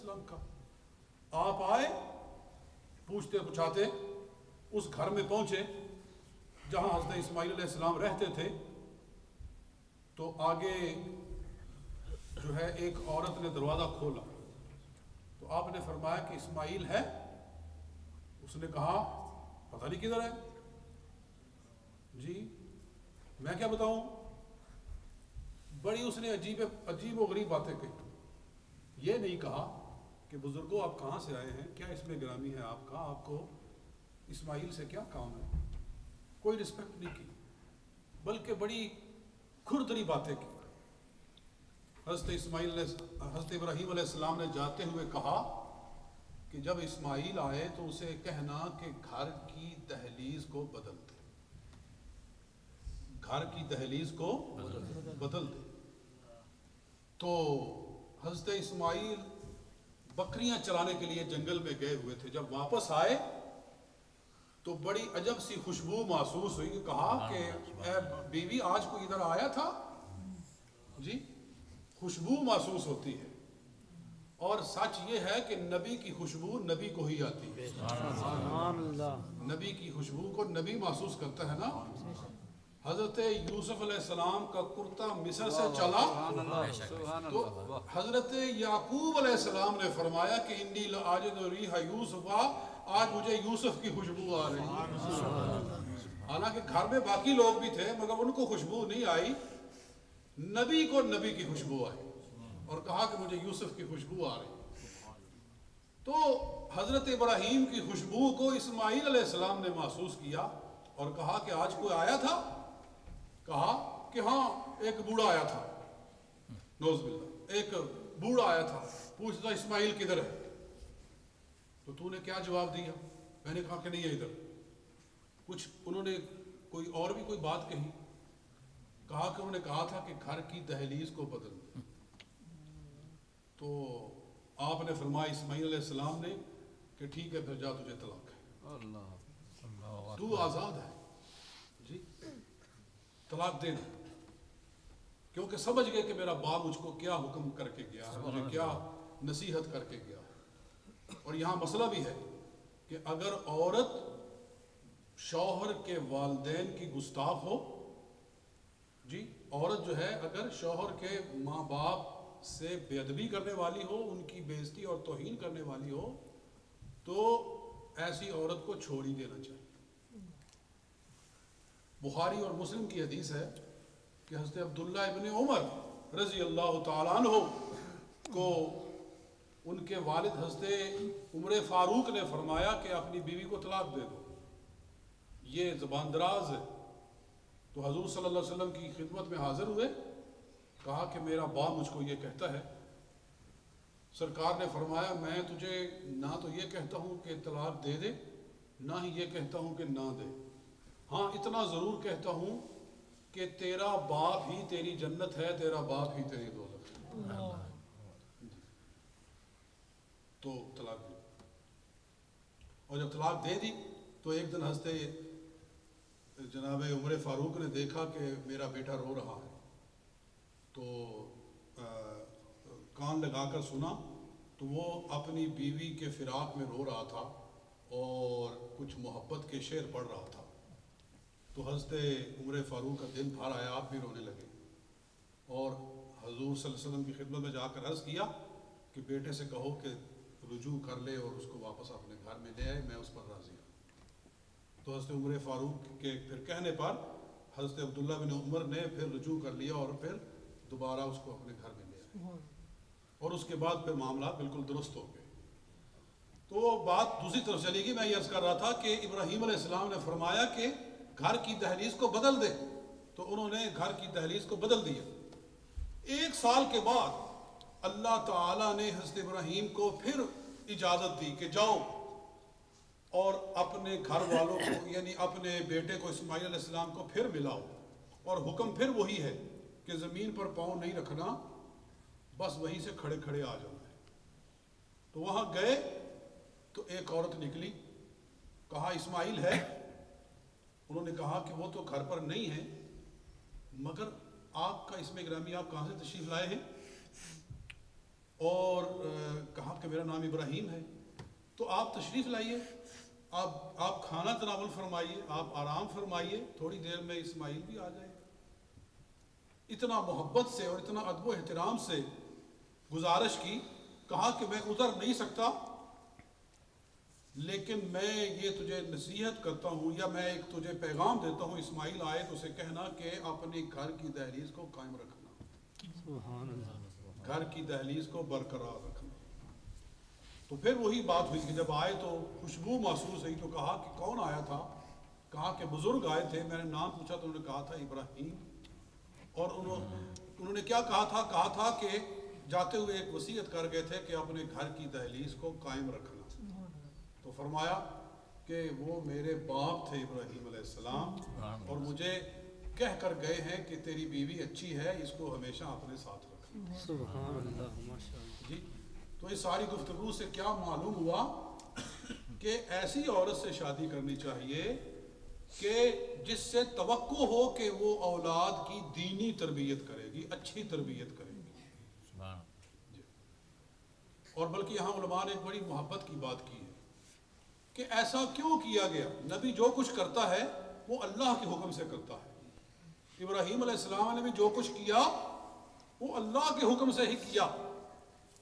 अलैहिस्सलाम का। आप आए, पूछते पुछाते उस घर में पहुंचे जहां हज़रत इस्माईल अलैहिस्सलाम रहते थे। तो आगे जो है एक औरत ने दरवाज़ा खोला, तो आपने फरमाया कि इस्माईल है? उसने कहा पता नहीं किधर है जी, मैं क्या बताऊं। बड़ी उसने अजीब व गरीब बातें कही। ये नहीं कहा कि बुजुर्गों आप कहाँ से आए हैं, क्या इसमें ग्रामी है आपका, आपको इस्माईल से क्या काम है। कोई रिस्पेक्ट नहीं की, बल्कि बड़ी खुरदरी बातें की। हज़रत इब्राहीम अलैहिस्सलाम ने जाते हुए कहा कि जब इस्माईल आए तो उसे कहना कि घर की दहलीज को बदल दे, घर की दहलीज को बदल दे। तो हज़रत इस्माईल बकरियां चराने के लिए जंगल में गए हुए थे। जब वापस आए तो बड़ी अजब सी खुशबू महसूस हुई। कहा कि ए बीवी आज कोई इधर आया था जी। खुशबू महसूस होती है, और सच ये है कि नबी की खुशबू नबी को ही आती है। नबी की खुशबू को नबी महसूस करता है ना। हजरत यूसुफ अलैहिस्सलाम का कुर्ता मिस्र से चला तो हजरत याकूब अलैहिस्सलाम ने फरमाया कि इन्नी लाजिदु रीहा यूसुफ, आज मुझे यूसुफ की खुशबू आ रही है। हालांकि घर में बाकी लोग भी थे मगर उनको खुशबू नहीं आई, नबी को नबी की खुशबू आई और कहा कि मुझे यूसुफ की खुशबू आ रही। तो हजरत इब्राहीम की खुशबू को इस्माईल अलैहिस्सलाम ने महसूस किया और कहा कि आज कोई आया था। कहा कि हाँ एक बूढ़ा आया था, नौज़बिल्लाह, एक बूढ़ा आया था, पूछता इस्माईल किधर है। तो तूने क्या जवाब दिया। मैंने कहा कि नहीं है इधर। कुछ उन्होंने कोई और भी कोई बात कही। कहा कि उन्होंने कहा था कि घर की दहलीज को बदल दे। तो आपने फरमाया इस्माईल अलैहिस्सलाम ने कि ठीक है फिर जा, तुझे तलाक है, तू आज़ाद है जी, तलाक दे दे। क्योंकि समझ गए कि मेरा बाप मुझको क्या हुक्म करके गया है, मुझे क्या नसीहत करके गया है। और यहाँ मसला भी है कि अगर औरत शौहर के वालिदैन की गुस्ताख हो जी, औरत जो है अगर शौहर के माँ बाप से बेअदबी करने वाली हो, उनकी बेइज्जती और तौहीन करने वाली हो, तो ऐसी औरत को छोड़ ही देना चाहिए। बुखारी और मुस्लिम की हदीस है कि हज़रत अब्दुल्ला इब्न उमर रज़ी अल्लाह तआला अन्हु को उनके वालिद हज़रत उमर फारूक ने फरमाया कि अपनी बीवी को तलाक दे दो। ये ज़बान दराज है। तो हजूर सल्लल्लाहु अलैहि वसल्लम की खिदमत में हाजिर हुए, कहा कि मेरा बाप मुझको ये कहता है। सरकार ने फरमाया मैं तुझे ना तो ये कहता हूँ कि तलाक दे दे, ना ही ये कहता हूँ कि ना दे, हाँ इतना ज़रूर कहता हूँ कि तेरा बाप ही तेरी जन्नत है, तेरा बाप ही तेरी दोज़ख है। तो तलाक दी। और जब तलाक दे दी तो एक दिन हंसते जनाब उमर फारूक ने देखा कि मेरा बेटा रो रहा है। तो कान लगाकर सुना तो वो अपनी बीवी के फिराक में रो रहा था और कुछ मोहब्बत के शेर पढ़ रहा था। तो हज़रत उमर फारूक का दिल भर आया, आप भी रोने लगे और हजूर सल्लल्लाहु अलैहि वसल्लम की खिदमत में जाकर अर्ज़ किया कि बेटे से कहो कि रुजू कर ले और उसको वापस अपने घर में ले आए, मैं उस पर राज़ी हूँ। तो हज़रत उमर फारूक के फिर कहने पर हज़रत अब्दुल्ला बिन उमर ने फिर रुजू कर लिया और फिर दोबारा उसको अपने घर में ले आए और उसके बाद फिर मामला बिल्कुल दुरुस्त हो गए। तो वो बात दूसरी तरफ चली गई। मैं ये अर्ज़ कर रहा था कि इब्राहीम अलैहिस्सलाम ने फरमाया कि घर की दहलीज को बदल दे, तो उन्होंने घर की दहलीज को बदल दिया। 1 साल के बाद अल्लाह ताला ने हज़रत इब्राहीम को फिर इजाज़त दी कि जाओ और अपने घर वालों को यानी अपने बेटे को इस्माईल अलैहिस्सलाम को फिर मिलाओ। और हुक्म फिर वही है कि ज़मीन पर पाँव नहीं रखना, बस वहीं से खड़े खड़े आ जाना है। तो वहाँ गए तो एक औरत निकली, कहा इस्माईल है। उन्होंने कहा कि वो तो घर पर नहीं है, मगर आपका इसमें ग्रामी आप कहाँ से तशरीफ़ लाए हैं। और कहा कि मेरा नाम इब्राहीम है, तो आप तशरीफ़ लाइए, आप खाना तनावल फरमाइए, आप आराम फरमाइए, थोड़ी देर में इस्माइल भी आ जाएगा। इतना मोहब्बत से और इतना अदब एहतराम से गुजारिश की, कहा कि मैं उतर नहीं सकता, लेकिन मैं ये तुझे नसीहत करता हूँ या मैं एक तुझे पैगाम देता हूँ, इस्माइल आए तो उसे कहना कि अपने घर की दहलीज को कायम रखना, घर की दहलीज को बरकरार रखना। तो फिर वही बात हुई कि जब आए तो खुशबू महसूस हुई, तो कहा कि कौन आया था? कहा कि बुजुर्ग आए थे, मैंने नाम पूछा तो उन्होंने कहा था इब्राहीम। और उन्होंने क्या कहा था? कहा था कि जाते हुए एक वसीयत कर गए थे कि अपने घर की दहलीज को कायम रखना। तो फरमाया कि वो मेरे बाप थे इब्राहीम अलैहिस्सलाम, और मुझे कह कर गए हैं कि तेरी बीवी अच्छी है, इसको हमेशा अपने साथ रखना। सुभान अल्लाह, माशाअल्लाह जी। तो इस सारी गुफ्तगू से क्या मालूम हुआ कि ऐसी औरत से शादी करनी चाहिए कि जिससे तवक्को हो कि वो औलाद की दीनी तरबियत करेगी, अच्छी तरबियत करेगी। और बल्कि यहाँ उलमा ने एक बड़ी मोहब्बत की बात की है कि ऐसा क्यों किया गया? नबी जो कुछ करता है वो अल्लाह के हुक्म से करता है। इब्राहीम अलैहिस्सलाम ने भी जो कुछ किया वो अल्लाह के हुक्म से ही किया।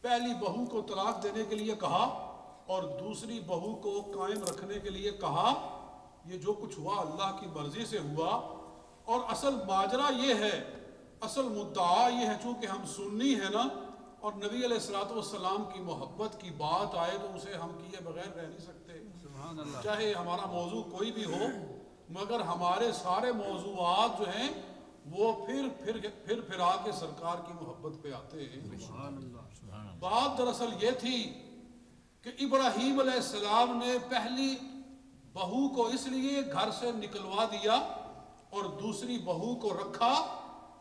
पहली बहू को तलाक देने के लिए कहा और दूसरी बहू को कायम रखने के लिए कहा। ये जो कुछ हुआ अल्लाह की मर्जी से हुआ। और असल माजरा ये है, असल मुद्दा ये है, चूंकि हम सुन्नी है ना, और नबी अलैहिस्सलाम की मोहब्बत की बात आए तो उसे हम किए बगैर रह नहीं सकते, चाहे हमारा मौजू कोई भी हो। मगर हमारे सारे मौजूआत जो हैं वो फिर आके सरकार की मोहब्बत पे आते हैं। बात दरअसल ये थी कि इब्राहीम अलैहिस्सलाम ने पहली बहू को इसलिए घर से निकलवा दिया और दूसरी बहू को रखा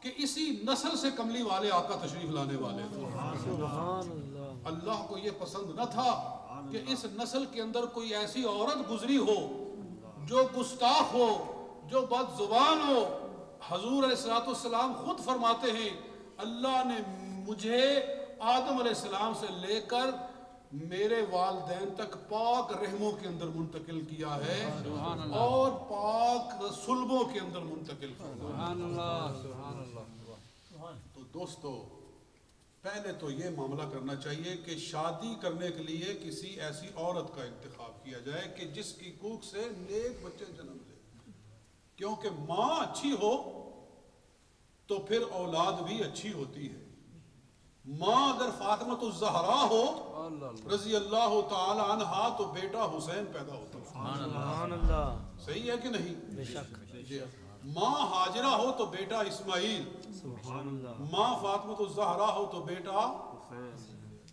कि इसी नस्ल से कमली वाले आका तशरीफ लाने वाले थे। अल्लाह को ये पसंद न था कि इस नस्ल के अंदर कोई ऐसी औरत गुजरी हो जो गुस्ताख हो, जो बदजुबान हो। हजूर अलैहिस्सलाम खुद फरमाते हैं, अल्लाह ने मुझे आदम अलैहिस्सलाम से लेकर मेरे वालदैन तक पाक रहमों के अंदर मुंतकिल किया है और पाक सुल्बों के अंदर मुंतकिल किया। तो दोस्तों, पहले तो ये मामला करना चाहिए कि शादी करने के लिए किसी ऐसी औरत का इंतखाब किया जाए कि जिसकी कूख से नेक बच्चे जन्म ले, क्योंकि माँ अच्छी हो तो फिर औलाद भी अच्छी होती है। माँ अगर फातिमा ज़हरा हो रज़ी अल्लाह ताला अन्हा तो बेटा हुसैन पैदा होता है। सही है कि नहीं? माँ हाजिरा हो तो बेटा इस्माइल, माँ फातिमा ज़हरा हो तो बेटा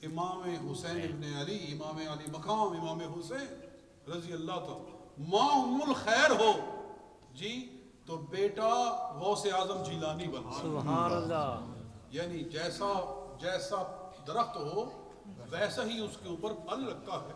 इमाम हुसैन इब्ने अली, इमाम अली मकाम, इमाम हुसैन रज़ी अल्लाह ताला। माँ उम्मुल खैर हो जी तो बेटा गौसे आजम जिलानी बना। यानी जैसा दरख्त हो वैसा ही उसके ऊपर फल लगता है।